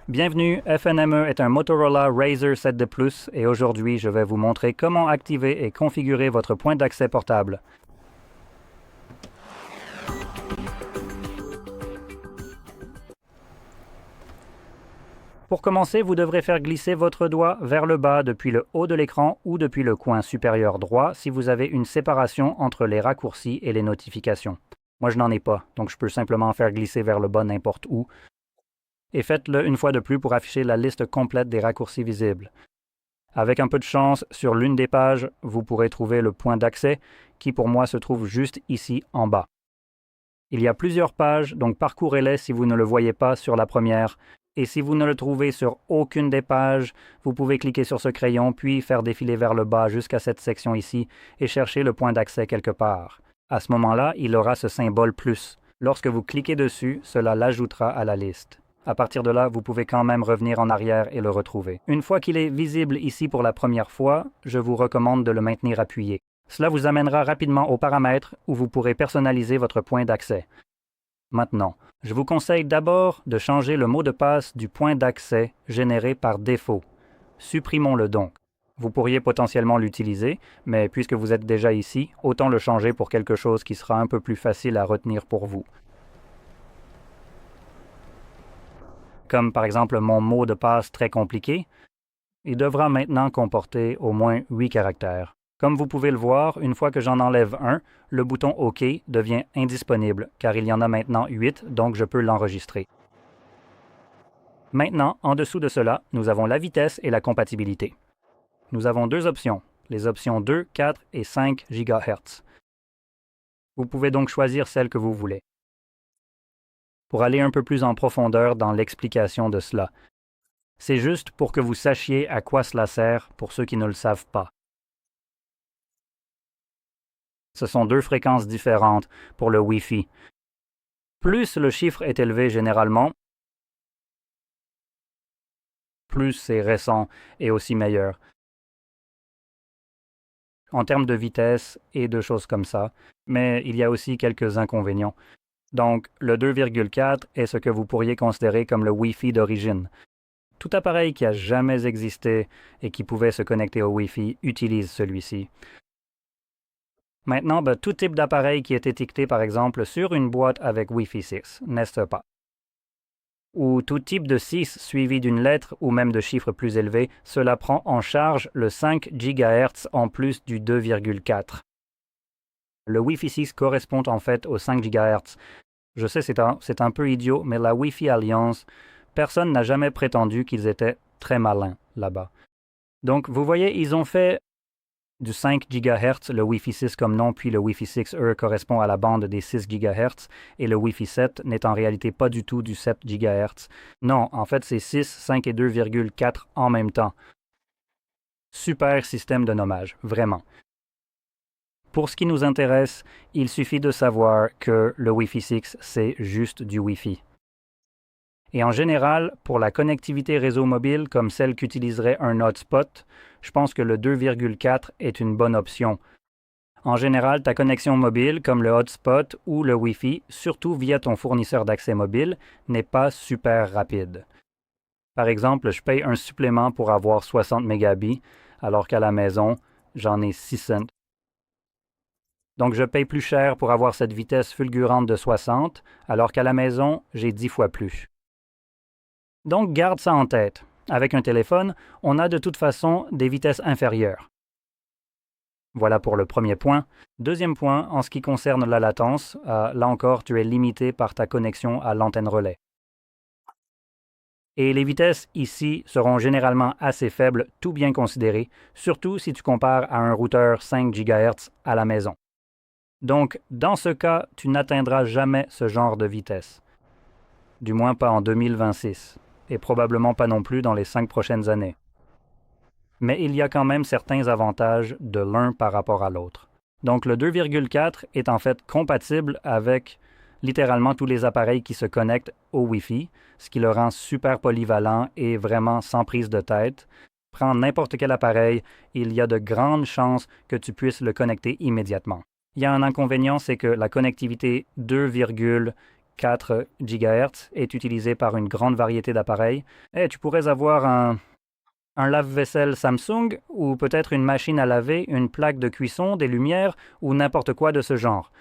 Bienvenue, FNME est un Motorola Razr 7D Plus et aujourd'hui je vais vous montrer comment activer et configurer votre point d'accès portable. Pour commencer, vous devrez faire glisser votre doigt vers le bas depuis le haut de l'écran ou depuis le coin supérieur droit si vous avez une séparation entre les raccourcis et les notifications. Moi je n'en ai pas, donc je peux simplement faire glisser vers le bas n'importe où. Et faites-le une fois de plus pour afficher la liste complète des raccourcis visibles. Avec un peu de chance, sur l'une des pages, vous pourrez trouver le point d'accès qui pour moi se trouve juste ici en bas. Il y a plusieurs pages, donc parcourez-les si vous ne le voyez pas sur la première. Et si vous ne le trouvez sur aucune des pages, vous pouvez cliquer sur ce crayon puis faire défiler vers le bas jusqu'à cette section ici et chercher le point d'accès quelque part. À ce moment-là, il aura ce symbole plus. Lorsque vous cliquez dessus, cela l'ajoutera à la liste. À partir de là, vous pouvez quand même revenir en arrière et le retrouver. Une fois qu'il est visible ici pour la première fois, je vous recommande de le maintenir appuyé. Cela vous amènera rapidement aux paramètres où vous pourrez personnaliser votre point d'accès. Maintenant, je vous conseille d'abord de changer le mot de passe du point d'accès généré par défaut. Supprimons-le donc. Vous pourriez potentiellement l'utiliser, mais puisque vous êtes déjà ici, autant le changer pour quelque chose qui sera un peu plus facile à retenir pour vous. Comme par exemple mon mot de passe très compliqué, il devra maintenant comporter au moins 8 caractères. Comme vous pouvez le voir, une fois que j'en enlève un, le bouton OK devient indisponible, car il y en a maintenant 8, donc je peux l'enregistrer. Maintenant, en dessous de cela, nous avons la vitesse et la compatibilité. Nous avons deux options, les options 2, 4 et 5 GHz. Vous pouvez donc choisir celle que vous voulez. Pour aller un peu plus en profondeur dans l'explication de cela, c'est juste pour que vous sachiez à quoi cela sert pour ceux qui ne le savent pas. Ce sont deux fréquences différentes pour le Wi-Fi. Plus le chiffre est élevé généralement, plus c'est récent et aussi meilleur. En termes de vitesse et de choses comme ça, mais il y a aussi quelques inconvénients. Donc, le 2,4 est ce que vous pourriez considérer comme le Wi-Fi d'origine. Tout appareil qui a jamais existé et qui pouvait se connecter au Wi-Fi utilise celui-ci. Maintenant, tout type d'appareil qui est étiqueté par exemple sur une boîte avec Wi-Fi 6, n'est-ce pas? Ou tout type de 6 suivi d'une lettre ou même de chiffres plus élevés, cela prend en charge le 5 GHz en plus du 2,4. Le Wi-Fi 6 correspond en fait au 5 GHz. Je sais, c'est un peu idiot, mais la Wi-Fi Alliance, personne n'a jamais prétendu qu'ils étaient très malins là-bas. Donc, vous voyez, ils ont fait du 5 GHz, le Wi-Fi 6 comme nom, puis le Wi-Fi 6E correspond à la bande des 6 GHz, et le Wi-Fi 7 n'est en réalité pas du tout du 7 GHz. Non, en fait, c'est 6, 5 et 2,4 en même temps. Super système de nommage, vraiment. Pour ce qui nous intéresse, il suffit de savoir que le Wi-Fi 6, c'est juste du Wi-Fi. Et en général, pour la connectivité réseau mobile comme celle qu'utiliserait un hotspot, je pense que le 2,4 est une bonne option. En général, ta connexion mobile, comme le hotspot ou le Wi-Fi, surtout via ton fournisseur d'accès mobile, n'est pas super rapide. Par exemple, je paye un supplément pour avoir 60 mégabits, alors qu'à la maison, j'en ai 600. Donc, je paye plus cher pour avoir cette vitesse fulgurante de 60, alors qu'à la maison, j'ai 10 fois plus. Donc, garde ça en tête. Avec un téléphone, on a de toute façon des vitesses inférieures. Voilà pour le premier point. Deuxième point, en ce qui concerne la latence, là encore, tu es limité par ta connexion à l'antenne relais. Et les vitesses ici seront généralement assez faibles, tout bien considéré, surtout si tu compares à un routeur 5 GHz à la maison. Donc, dans ce cas, tu n'atteindras jamais ce genre de vitesse. Du moins pas en 2026, et probablement pas non plus dans les 5 prochaines années. Mais il y a quand même certains avantages de l'un par rapport à l'autre. Donc le 2,4 est en fait compatible avec littéralement tous les appareils qui se connectent au Wi-Fi, ce qui le rend super polyvalent et vraiment sans prise de tête. Prends n'importe quel appareil, il y a de grandes chances que tu puisses le connecter immédiatement. Il y a un inconvénient, c'est que la connectivité 2,4 4 GHz est utilisé par une grande variété d'appareils. Et tu pourrais avoir un lave-vaisselle Samsung ou peut-être une machine à laver, une plaque de cuisson, des lumières ou n'importe quoi de ce genre.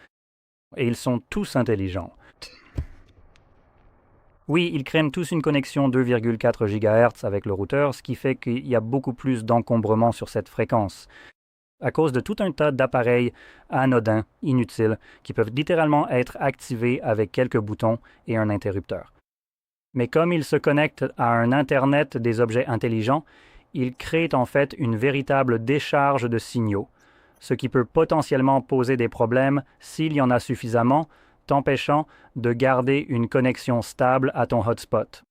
Et ils sont tous intelligents. Oui, ils craignent tous une connexion 2,4 GHz avec le routeur, ce qui fait qu'il y a beaucoup plus d'encombrement sur cette fréquence, à cause de tout un tas d'appareils anodins, inutiles, qui peuvent littéralement être activés avec quelques boutons et un interrupteur. Mais comme ils se connectent à un Internet des objets intelligents, ils créent en fait une véritable décharge de signaux, ce qui peut potentiellement poser des problèmes s'il y en a suffisamment, t'empêchant de garder une connexion stable à ton hotspot.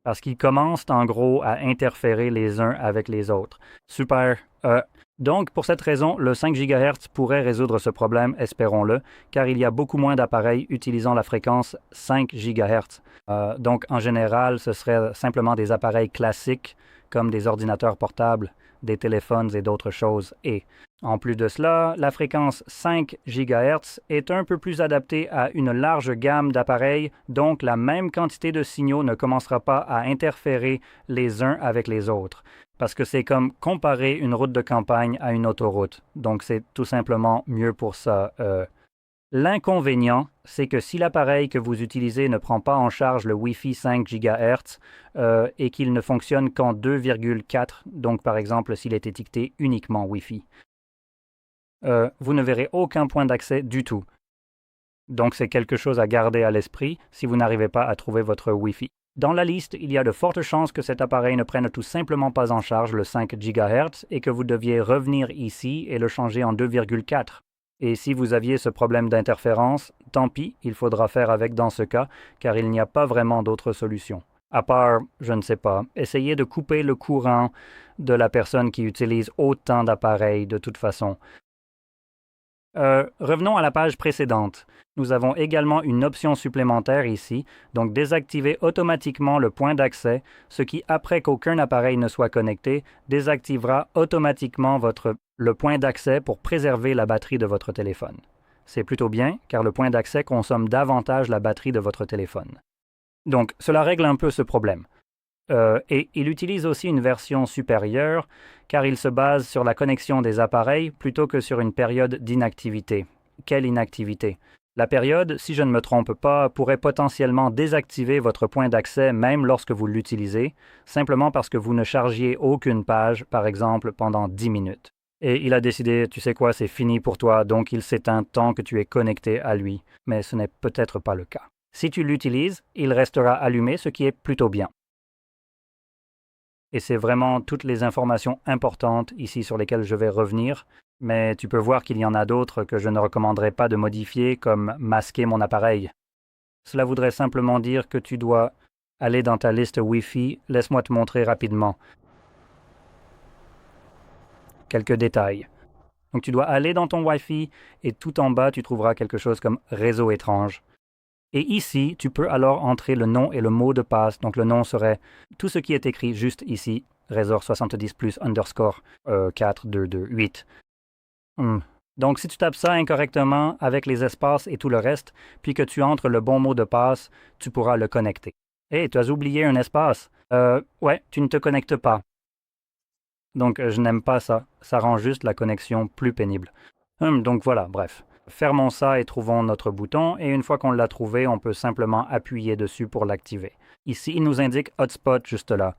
Parce qu'ils commencent en gros à interférer les uns avec les autres. Super. Donc, pour cette raison, le 5 GHz pourrait résoudre ce problème, espérons-le, car il y a beaucoup moins d'appareils utilisant la fréquence 5 GHz. Donc, en général, ce serait simplement des appareils classiques, comme des ordinateurs portables, des téléphones et d'autres choses. Et, en plus de cela, la fréquence 5 GHz est un peu plus adaptée à une large gamme d'appareils, donc la même quantité de signaux ne commencera pas à interférer les uns avec les autres. Parce que c'est comme comparer une route de campagne à une autoroute. Donc c'est tout simplement mieux pour ça. L'inconvénient, c'est que si l'appareil que vous utilisez ne prend pas en charge le Wi-Fi 5 GHz et qu'il ne fonctionne qu'en 2,4, donc par exemple s'il est étiqueté uniquement Wi-Fi, vous ne verrez aucun point d'accès du tout. Donc c'est quelque chose à garder à l'esprit si vous n'arrivez pas à trouver votre Wi-Fi. Dans la liste, il y a de fortes chances que cet appareil ne prenne tout simplement pas en charge le 5 GHz et que vous deviez revenir ici et le changer en 2,4. Et si vous aviez ce problème d'interférence, tant pis, il faudra faire avec dans ce cas, car il n'y a pas vraiment d'autre solution. À part, je ne sais pas, essayer de couper le courant de la personne qui utilise autant d'appareils de toute façon. Revenons à la page précédente. Nous avons également une option supplémentaire ici, donc désactiver automatiquement le point d'accès, ce qui, après qu'aucun appareil ne soit connecté, désactivera automatiquement le point d'accès pour préserver la batterie de votre téléphone. C'est plutôt bien, car le point d'accès consomme davantage la batterie de votre téléphone. Donc, cela règle un peu ce problème. Et il utilise aussi une version supérieure, car il se base sur la connexion des appareils plutôt que sur une période d'inactivité. Quelle inactivité? La période, si je ne me trompe pas, pourrait potentiellement désactiver votre point d'accès même lorsque vous l'utilisez, simplement parce que vous ne chargiez aucune page, par exemple, pendant 10 minutes. Et il a décidé, tu sais quoi, c'est fini pour toi, donc il s'éteint tant que tu es connecté à lui. Mais ce n'est peut-être pas le cas. Si tu l'utilises, il restera allumé, ce qui est plutôt bien. Et c'est vraiment toutes les informations importantes ici sur lesquelles je vais revenir, mais tu peux voir qu'il y en a d'autres que je ne recommanderais pas de modifier, comme masquer mon appareil. Cela voudrait simplement dire que tu dois aller dans ta liste Wi-Fi. Laisse-moi te montrer rapidement quelques détails. Donc tu dois aller dans ton Wi-Fi et tout en bas, tu trouveras quelque chose comme réseau étrange. Et ici, tu peux alors entrer le nom et le mot de passe. Donc le nom serait tout ce qui est écrit juste ici, Resort 70 plus underscore 4228. Donc si tu tapes ça incorrectement avec les espaces et tout le reste, puis que tu entres le bon mot de passe, tu pourras le connecter. Hé, tu as oublié un espace. Ouais, tu ne te connectes pas. Donc je n'aime pas ça. Ça rend juste la connexion plus pénible. Donc voilà, bref. Fermons ça et trouvons notre bouton, et une fois qu'on l'a trouvé, on peut simplement appuyer dessus pour l'activer. Ici, il nous indique Hotspot juste là.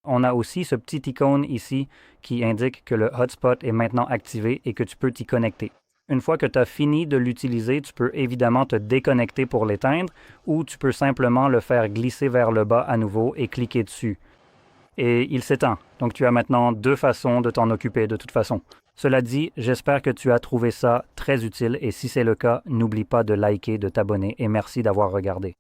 On a aussi ce petit icône ici qui indique que le hotspot est maintenant activé et que tu peux t'y connecter. Une fois que tu as fini de l'utiliser, tu peux évidemment te déconnecter pour l'éteindre, ou tu peux simplement le faire glisser vers le bas à nouveau et cliquer dessus. Et il s'éteint. Donc tu as maintenant 2 façons de t'en occuper de toute façon. Cela dit, j'espère que tu as trouvé ça très utile et si c'est le cas, n'oublie pas de liker, de t'abonner et merci d'avoir regardé.